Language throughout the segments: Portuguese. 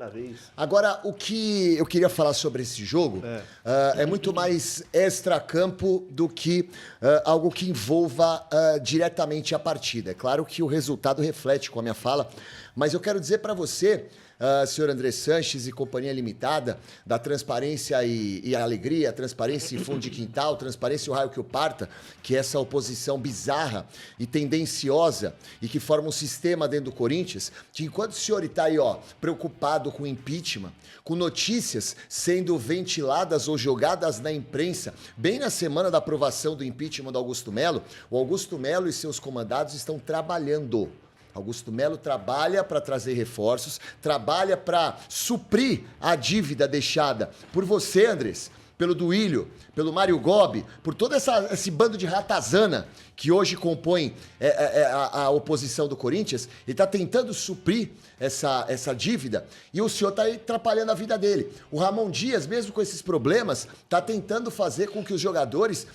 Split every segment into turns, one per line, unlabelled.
primeira vez.
Agora, o que eu queria falar sobre esse jogo é muito mais extracampo do que algo que envolva diretamente a partida. É claro que o resultado reflete com a minha fala, mas eu quero dizer para você, senhor André Sanches e Companhia Limitada, da Transparência e Alegria, Transparência e Fundo de Quintal, Transparência e o Raio que o Parta, que é essa oposição bizarra e tendenciosa e que forma um sistema dentro do Corinthians, que enquanto o senhor está aí, preocupado com impeachment, com notícias sendo ventiladas ou jogadas na imprensa, bem na semana da aprovação do impeachment do Augusto Melo, o Augusto Melo e seus comandados estão trabalhando. Augusto Melo trabalha para trazer reforços, trabalha para suprir a dívida deixada por você, Andrés, pelo Duílio, pelo Mário Gobi, por todo esse bando de ratazana que hoje compõe a oposição do Corinthians. Ele está tentando suprir essa dívida e o senhor está aí atrapalhando a vida dele. O Ramon Dias, mesmo com esses problemas, está tentando fazer com que os jogadores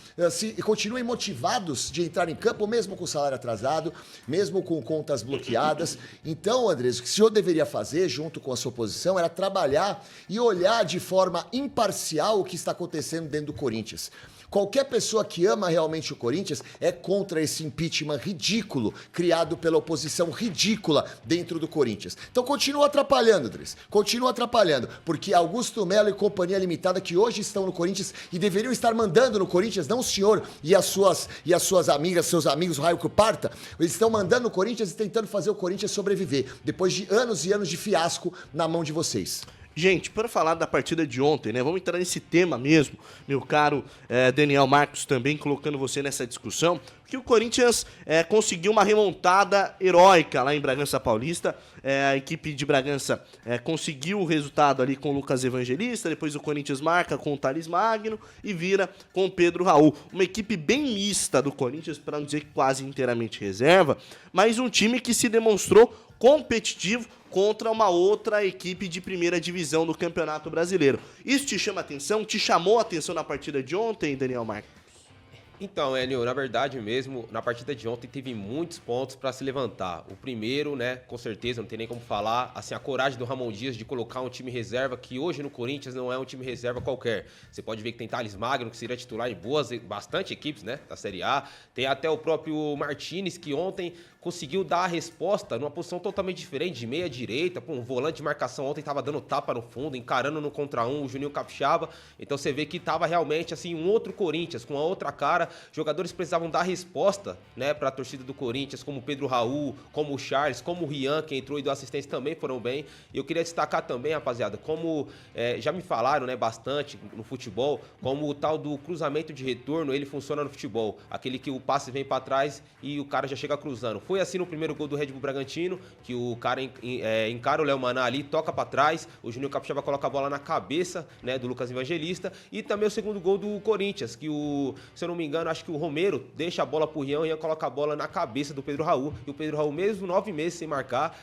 continuem motivados de entrar em campo, mesmo com salário atrasado, mesmo com contas bloqueadas. Então, Andrés, o que o senhor deveria fazer, junto com a sua oposição, era trabalhar e olhar de forma imparcial o que está acontecendo dentro do Corinthians. Qualquer pessoa que ama realmente o Corinthians é contra esse impeachment ridículo criado pela oposição ridícula dentro do Corinthians. Então continua atrapalhando, Andrés. Continua atrapalhando, porque Augusto Melo e Companhia Limitada, que hoje estão no Corinthians e deveriam estar mandando no Corinthians, não o senhor e as suas amigas, seus amigos, o Raio que o Parta, eles estão mandando no Corinthians e tentando fazer o Corinthians sobreviver, depois de anos e anos de fiasco na mão de vocês.
Gente, para falar da partida de ontem, né? Vamos entrar nesse tema mesmo, meu caro Daniel Marcos, também colocando você nessa discussão, que o Corinthians conseguiu uma remontada heróica lá em Bragança Paulista. A equipe de Bragança conseguiu o resultado ali com o Lucas Evangelista, depois o Corinthians marca com o Thales Magno e vira com o Pedro Raul. Uma equipe bem mista do Corinthians, para não dizer que quase inteiramente reserva, mas um time que se demonstrou competitivo contra uma outra equipe de primeira divisão do Campeonato Brasileiro. Isso te chama atenção? Te chamou a atenção na partida de ontem, Daniel Marcos?
Então, Enio, na verdade mesmo, na partida de ontem teve muitos pontos para se levantar. O primeiro, né, com certeza, não tem nem como falar, assim, a coragem do Ramon Dias de colocar um time reserva, que hoje no Corinthians não é um time reserva qualquer. Você pode ver que tem Thales Magno, que seria titular em bastante equipes, né, da Série A. Tem até o próprio Martinez, que ontem conseguiu dar a resposta numa posição totalmente diferente, de meia direita, um volante de marcação ontem estava dando tapa no fundo, encarando no contra um, o Juninho Capixaba. Então você vê que estava realmente assim um outro Corinthians, com uma outra cara. Jogadores precisavam dar resposta, né, para a torcida do Corinthians, como o Pedro Raul, como o Charles, como o Rian, que entrou e deu assistência, também foram bem. E eu queria destacar também, rapaziada, como já me falaram, né, bastante no futebol, como o tal do cruzamento de retorno, ele funciona no futebol. Aquele que o passe vem para trás e o cara já chega cruzando. Foi assim no primeiro gol do Red Bull Bragantino, que o cara encara o Léo Maná ali, toca para trás, o Juninho Capixaba coloca a bola na cabeça, né, do Lucas Evangelista, e também o segundo gol do Corinthians, que se eu não me engano, acho que o Romero deixa a bola pro Rian, o Rian coloca a bola na cabeça do Pedro Raul, e o Pedro Raul, mesmo 9 meses sem marcar,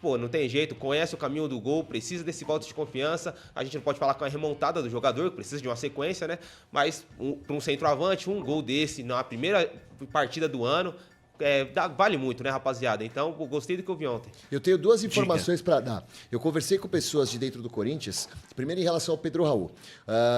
pô, não tem jeito, conhece o caminho do gol, precisa desse voto de confiança. A gente não pode falar com a remontada do jogador, que precisa de uma sequência, né? Mas para um centroavante, um gol desse na primeira partida do ano, vale muito, né, rapaziada? Então, eu gostei do que eu vi ontem.
Eu tenho duas informações para dar. Eu conversei com pessoas de dentro do Corinthians, primeiro em relação ao Pedro Raul,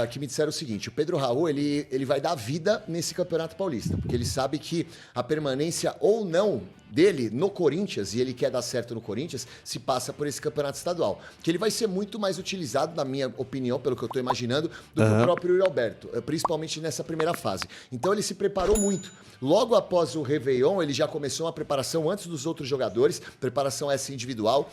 que me disseram o seguinte: o Pedro Raul, ele vai dar vida nesse Campeonato Paulista, porque ele sabe que a permanência ou não dele no Corinthians, e ele quer dar certo no Corinthians, se passa por esse campeonato estadual. Que ele vai ser muito mais utilizado, na minha opinião, pelo que eu estou imaginando, do que o próprio Yuri Alberto, principalmente nessa primeira fase. Então ele se preparou muito. Logo após o Réveillon, ele já começou uma preparação antes dos outros jogadores, preparação essa individual.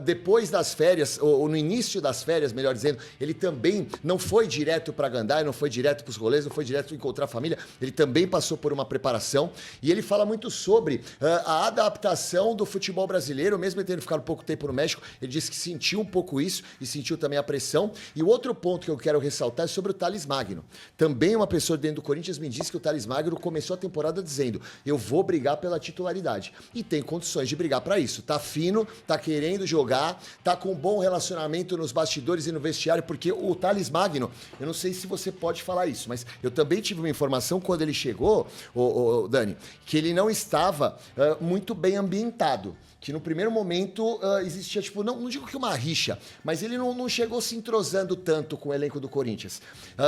Depois das férias, ou no início das férias, melhor dizendo, ele também não foi direto para Gandaia, não foi direto para os rolês, não foi direto encontrar a família, ele também passou por uma preparação. E ele fala muito sobre a adaptação do futebol brasileiro, mesmo ele tendo ficado pouco tempo no México, ele disse que sentiu um pouco isso e sentiu também a pressão. E o outro ponto que eu quero ressaltar é sobre o Thales Magno. Também uma pessoa dentro do Corinthians me disse que o Thales Magno começou a temporada dizendo: eu vou brigar brigar pela titularidade. E tem condições de brigar para isso. Tá fino, tá querendo jogar, tá com um bom relacionamento nos bastidores e no vestiário, porque o Thales Magno, eu não sei se você pode falar isso, mas eu também tive uma informação quando ele chegou, Dani, que ele não estava muito bem ambientado. Que no primeiro momento existia, tipo, não digo que uma rixa, mas ele não chegou se entrosando tanto com o elenco do Corinthians.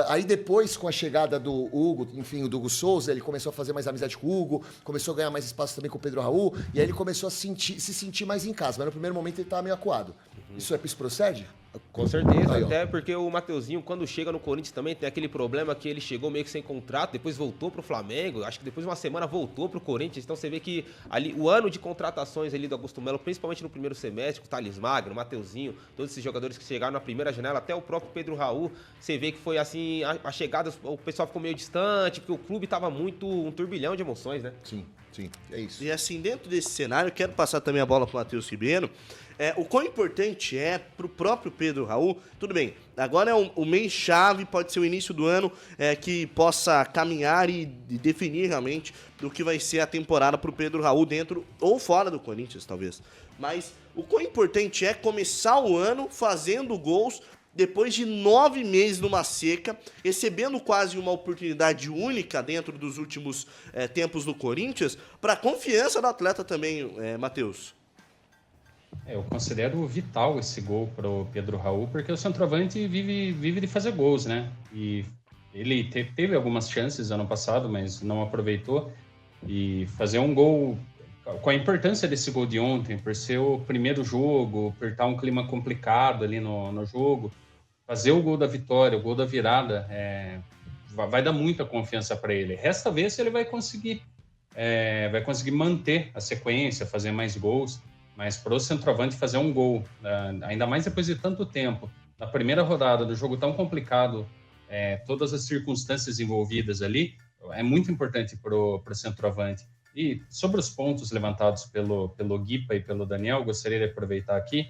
Aí depois, com a chegada do Hugo, enfim, o Hugo Souza, ele começou a fazer mais amizade com o Hugo, começou a ganhar mais espaço também com o Pedro Raul, e aí ele começou a se sentir mais em casa, mas no primeiro momento ele estava meio acuado. Isso procede?
Com certeza,
Aí,
até porque o Mateuzinho, quando chega no Corinthians também, tem aquele problema que ele chegou meio que sem contrato, depois voltou pro Flamengo, acho que depois de uma semana voltou pro Corinthians, então você vê que ali o ano de contratações ali do Augusto Melo, principalmente no primeiro semestre, com o Thales Magno, o Mateuzinho, todos esses jogadores que chegaram na primeira janela, até o próprio Pedro Raul, você vê que foi assim, a chegada, o pessoal ficou meio distante, porque o clube tava muito, um turbilhão de emoções, né?
Sim, é isso.
E assim, dentro desse cenário, eu quero passar também a bola pro Matheus Ribeiro. O quão importante é pro próprio Pedro Raul, tudo bem, agora é o mês-chave, pode ser o início do ano, que possa caminhar e definir realmente do que vai ser a temporada pro Pedro Raul dentro ou fora do Corinthians, talvez. Mas o quão importante é começar o ano fazendo gols depois de 9 meses numa seca, recebendo quase uma oportunidade única dentro dos últimos tempos do Corinthians, para a confiança do atleta também, Matheus.
Eu considero vital esse gol para o Pedro Raul, porque o centroavante vive de fazer gols, né? E ele teve algumas chances ano passado, mas não aproveitou. E fazer um gol, com a importância desse gol de ontem, por ser o primeiro jogo, por estar um clima complicado ali no jogo, fazer o gol da vitória, o gol da virada, vai dar muita confiança para ele. Resta ver se ele vai conseguir manter a sequência, fazer mais gols. Mas para o centroavante fazer um gol, ainda mais depois de tanto tempo, na primeira rodada do jogo tão complicado, todas as circunstâncias envolvidas ali, é muito importante para o centroavante. E sobre os pontos levantados pelo Guipa e pelo Daniel, gostaria de aproveitar aqui,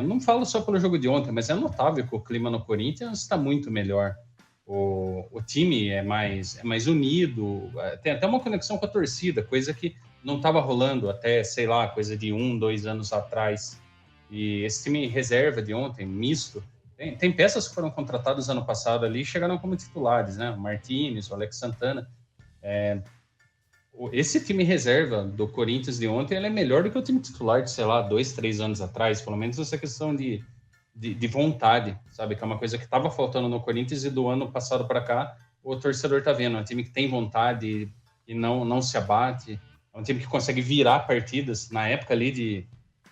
não falo só pelo jogo de ontem, mas é notável que o clima no Corinthians está muito melhor. O time é mais unido, tem até uma conexão com a torcida, coisa que não estava rolando até, sei lá, coisa de 2 anos atrás. E esse time reserva de ontem, misto, tem peças que foram contratadas ano passado ali e chegaram como titulares, né? O Martínez, o Alex Santana. Esse time reserva do Corinthians de ontem, ele é melhor do que o time titular de, sei lá, 2, 3 anos atrás. Pelo menos essa questão de vontade, sabe? Que é uma coisa que estava faltando no Corinthians e do ano passado para cá, o torcedor tá vendo. É um time que tem vontade e não se abate. É um time que consegue virar partidas. Na época ali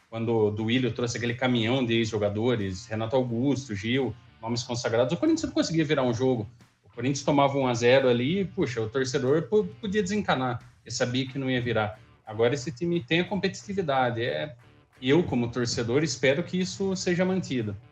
quando o Duílio trouxe aquele caminhão de ex-jogadores, Renato Augusto, Gil, nomes consagrados, o Corinthians não conseguia virar um jogo. O Corinthians tomava 1-0 ali e, puxa, o torcedor podia desencanar. Ele sabia que não ia virar. Agora esse time tem a competitividade. E eu, como torcedor, espero que isso seja mantido.